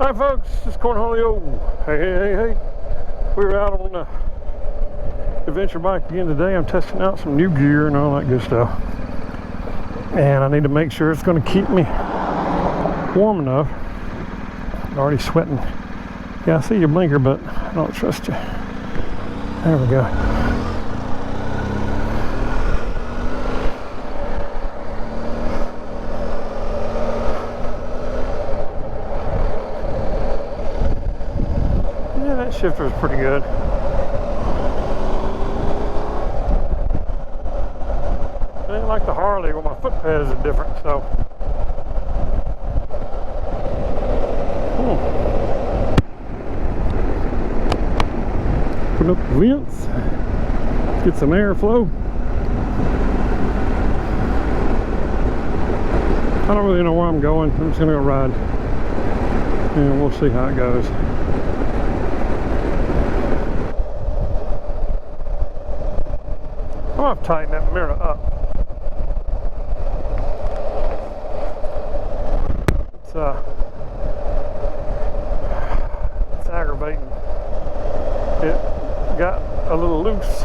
Hi folks, this is Cornholio. Hey. We're out on the adventure bike again today. I'm testing out some new gear and all that good stuff. And I need to make sure it's going to keep me warm enough. I'm already sweating. Yeah, I see your blinker, but I don't trust you. There we go. Shifter is pretty good. It ain't like the Harley where my foot pads are different, so. Put up the vents, get some airflow. I don't really know where I'm going. I'm just gonna go ride, and we'll see how it goes. I'm gonna tighten that mirror up. It's aggravating. It got a little loose.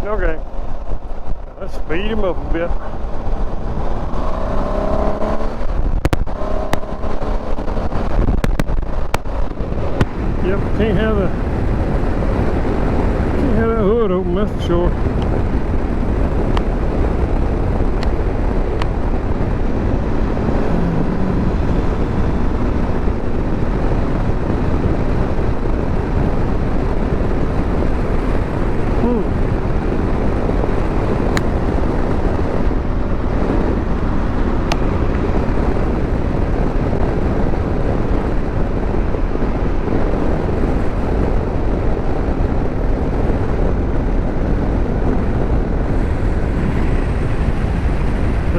Okay. Let's speed him up a bit. Yep, can't have that hood open, that's for sure.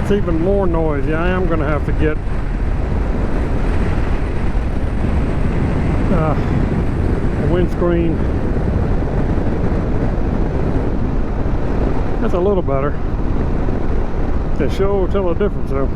It's even more noisy. I am going to have to get a windscreen. That's a little better. They sure tell a difference though.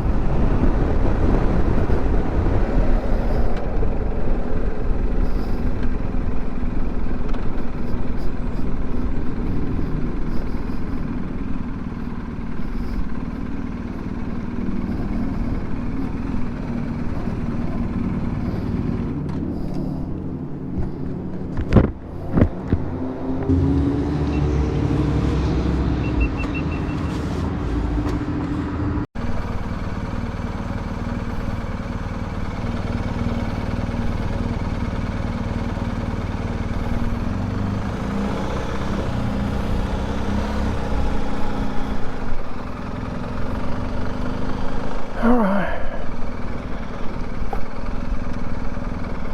All right.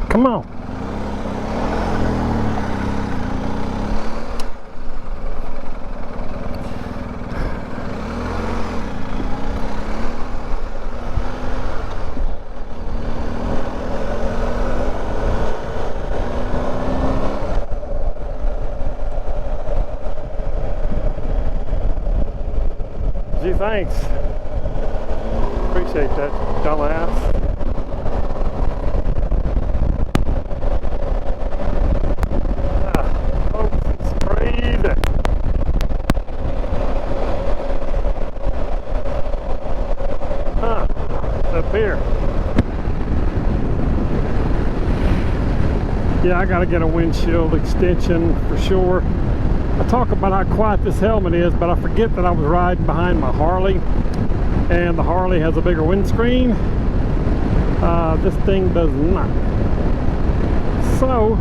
Come on. Gee, thanks. Appreciate that, dumbass. Folks, it's crazy. It's up here. Yeah, I gotta get a windshield extension for sure. I talk about how quiet this helmet is, but I forget that I was riding behind my Harley, and the Harley has a bigger windscreen. This thing does not. So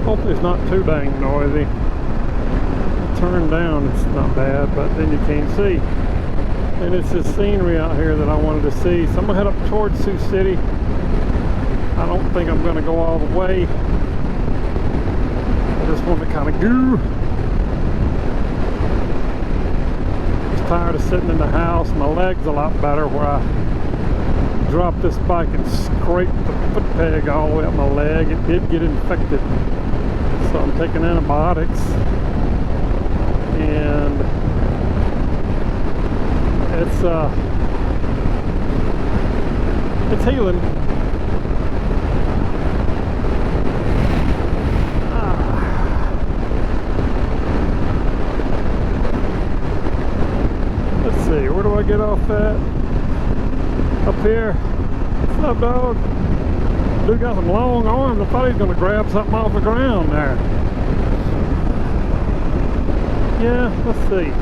hopefully it's not too dang noisy. Turn down, it's not bad, but then you can't see. And it's this scenery out here that I wanted to see. So I'm gonna head up towards Sioux City. I don't think I'm gonna go all the way. I just want to kind of go. Tired of sitting in the house. My leg's a lot better where I dropped this bike and scraped the foot peg all the way up my leg. It did get infected, so I'm taking antibiotics, and it's healing. Let's see, where do I get off at? Up here. What's up, dog? Dude got some long arms. I thought he was going to grab something off the ground there. Yeah, let's see.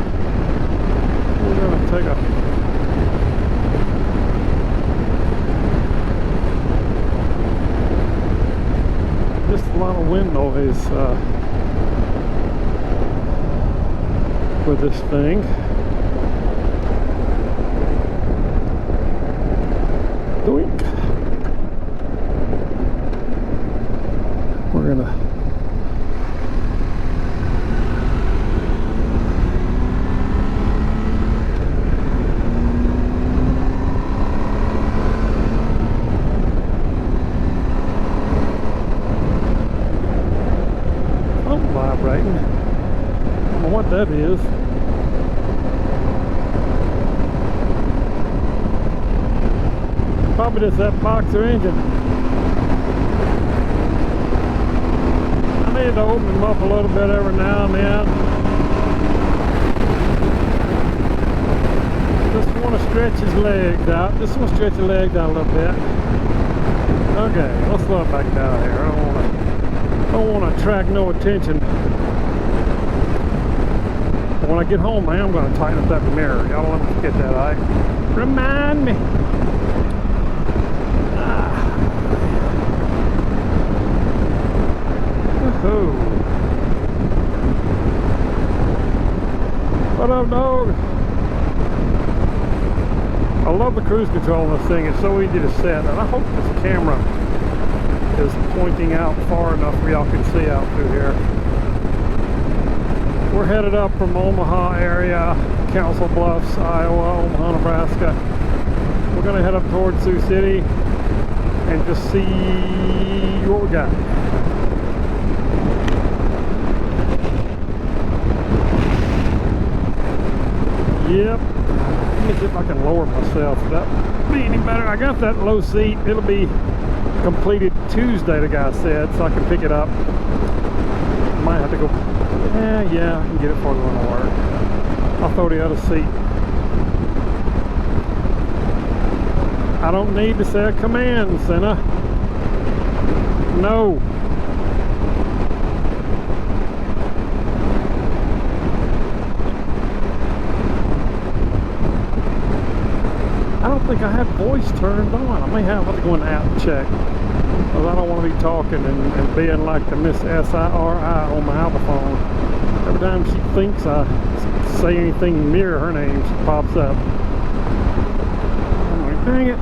We're going to take a... just a lot of wind noise with this thing. Doink. We're gonna vibrating. I don't know what that is. Probably just that boxer engine. I need to open them up a little bit every now and then. Just want to stretch his legs out. Just want to stretch his legs out a little bit. Okay, let's slow it back down here. I don't want to attract no attention. But when I get home, I am going to tighten up that mirror. Y'all don't let me forget that, alright? Remind me. Woohoo. What up, dog? I love the cruise control on this thing. It's so easy to set, and I hope this camera is pointing out far enough where y'all can see out through here. We're headed up from Omaha area, Council Bluffs, Iowa, Omaha, Nebraska. We're going to head up towards Sioux City and just see what we got. Yep. Let me see if I can lower myself. That be any better. I got that low seat. It'll be completed Tuesday, the guy said, so I can pick it up. Might have to go. Yeah, I can get it before going to work. I'll throw the other seat. I don't need to say a command, Senna. No. I don't think I have voice turned on. I may have to go in the app and check, because I don't want to be talking and being like the Miss S-I-R-I on my Apple phone. Every time she thinks I say anything near her name, she pops up. I'm like, dang it.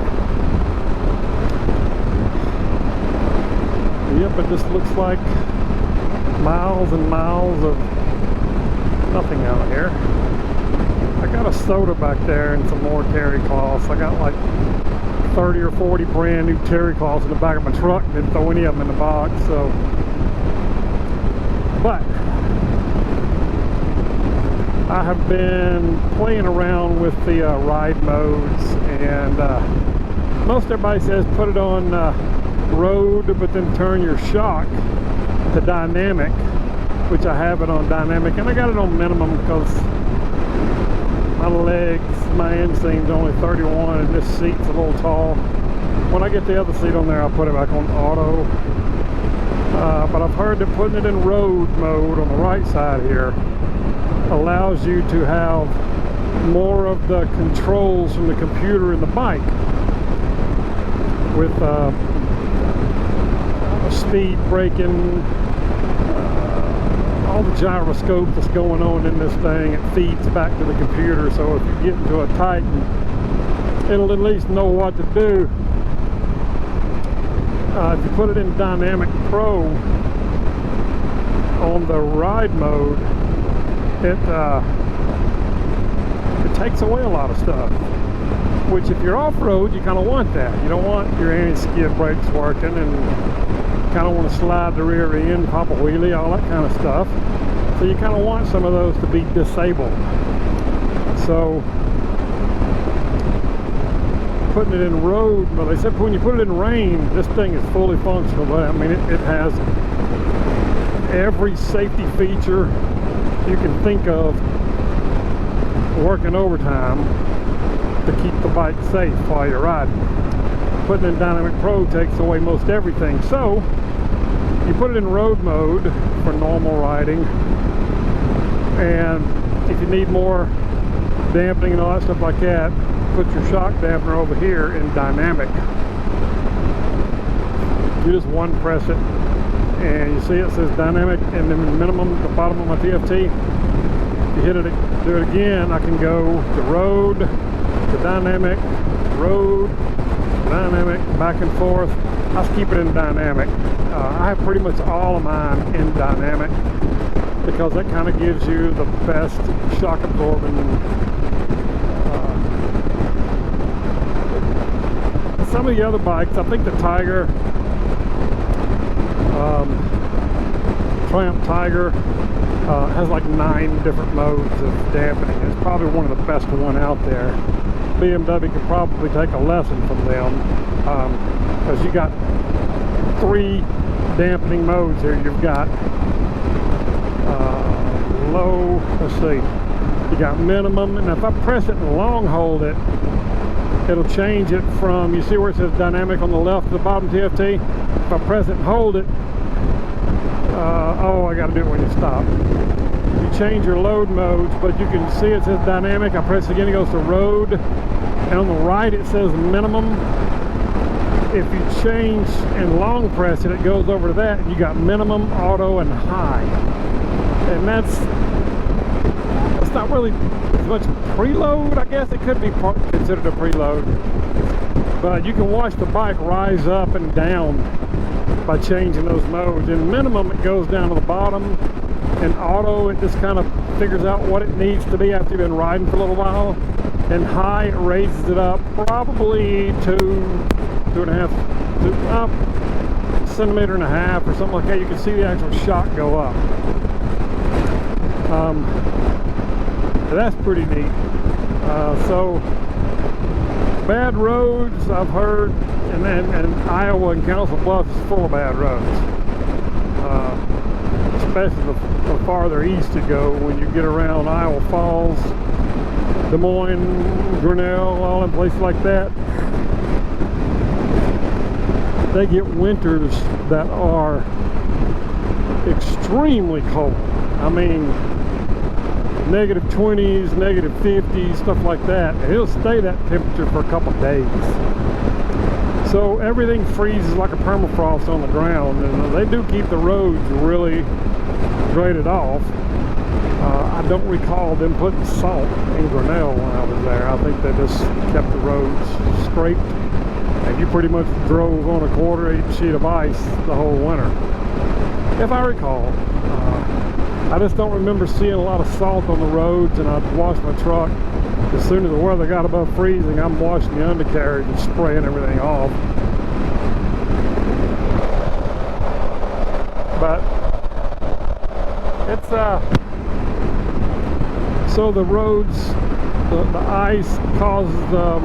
Yep, it just looks like miles and miles of nothing out here. I got a soda back there and some more terry cloths. I got like 30 or 40 brand new terry cloths in the back of my truck. Didn't throw any of them in the box, so. But I have been playing around with the ride modes, and most everybody says put it on road, but then turn your shock to dynamic, which I have it on dynamic, and I got it on minimum because my legs, my inseam's only 31, and this seat's a little tall. When I get the other seat on there, I'll put it back on auto. But I've heard that putting it in road mode on the right side here allows you to have more of the controls from the computer in the bike, with speed, braking, all the gyroscope that's going on in this thing. It feeds back to the computer, so if you get into a Titan, it'll at least know what to do. If you put it in Dynamic Pro on the ride mode, it takes away a lot of stuff. Which if you're off-road, you kind of want that. You don't want your anti-skid brakes working and kind of want to slide the rear end, pop a wheelie, all that kind of stuff. So you kind of want some of those to be disabled. So putting it in road, but they said when you put it in rain, this thing is fully functional. But I mean, it has every safety feature you can think of working overtime to keep the bike safe while you're riding. Putting it in Dynamic Pro takes away most everything. So you put it in road mode for normal riding, and if you need more dampening and all that stuff like that, put your shock dampener over here in Dynamic. You just one press it, and you see it says Dynamic and then minimum at the bottom of my TFT. If you hit it, do it again, I can go to road, to Dynamic, road, Dynamic, back and forth. I just keep it in Dynamic. I have pretty much all of mine in Dynamic because that kind of gives you the best shock absorbing. Some of the other bikes, I think the Tiger, Triumph Tiger, has like 9 different modes of dampening. It's probably one of the best one out there. BMW could probably take a lesson from them, because you got 3 dampening modes here. You've got low, let's see, you got minimum, and if I press it and long hold it, it'll change it from, you see where it says Dynamic on the left at the bottom TFT? If I press it and hold it, oh, I got to do it when you stop. You change your load modes, but you can see it says Dynamic. I press it again, it goes to road, and on the right it says minimum. If you change and long press it, it goes over to that, and you got minimum, auto, and high. And that's not really as much preload. I guess it could be considered a preload, but you can watch the bike rise up and down by changing those modes. In minimum, it goes down to the bottom, and auto, it just kind of figures out what it needs to be after you've been riding for a little while. And high, it raises it up probably 2.5 centimeter and a half or something like that. You can see the actual shock go up. That's pretty neat. So bad roads, I've heard, and Iowa and Council Bluffs is full of bad roads, especially the farther east you go. When you get around Iowa Falls, Des Moines, Grinnell, all in places like that, they get winters that are extremely cold. I mean, negative 20s, negative 50s, stuff like that. And it'll stay that temperature for a couple of days. So everything freezes like a permafrost on the ground, and they do keep the roads really graded off. I don't recall them putting salt in Grinnell when I was there. I think they just kept the roads scraped, and you pretty much drove on a 1/4 sheet of ice the whole winter, if I recall. I just don't remember seeing a lot of salt on the roads, and I'd wash my truck. As soon as the weather got above freezing, I'm washing the undercarriage and spraying everything off. But it's so the roads, the ice causes them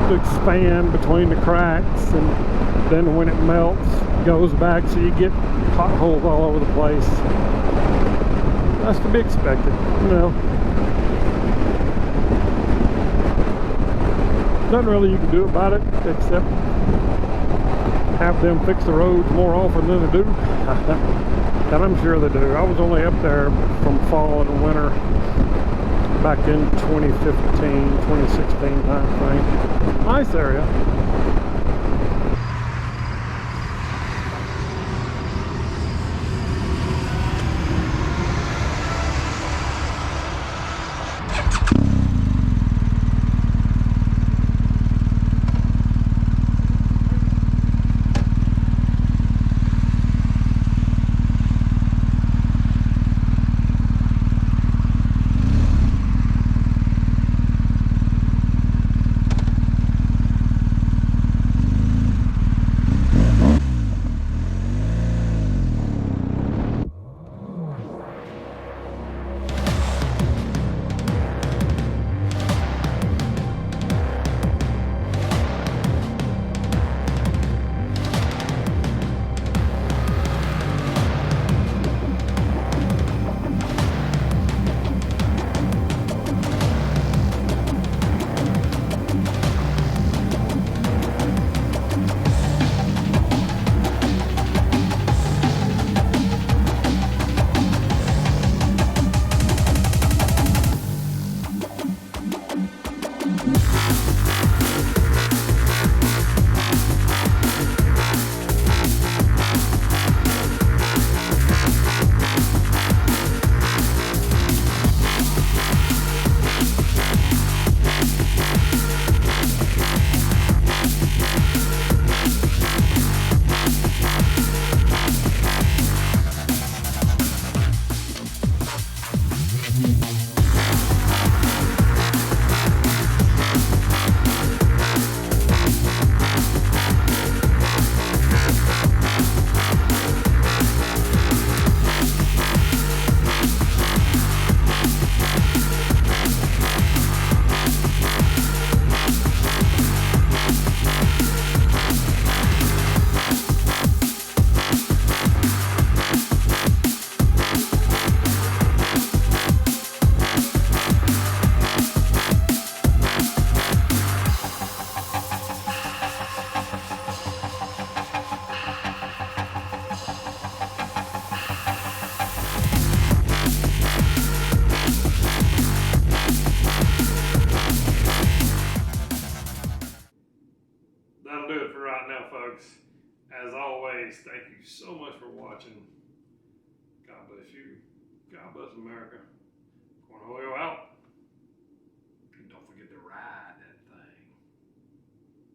to expand between the cracks, and then when it melts, it goes back, so you get potholes all over the place. That's to be expected, you know. Nothing really you can do about it except have them fix the roads more often than they do. And I'm sure they do. I was only up there from fall and winter back in 2015, 2016 time frame. Nice area. do it for right now, folks. As always, thank you so much for watching. God bless you. God bless America. Cornholio out.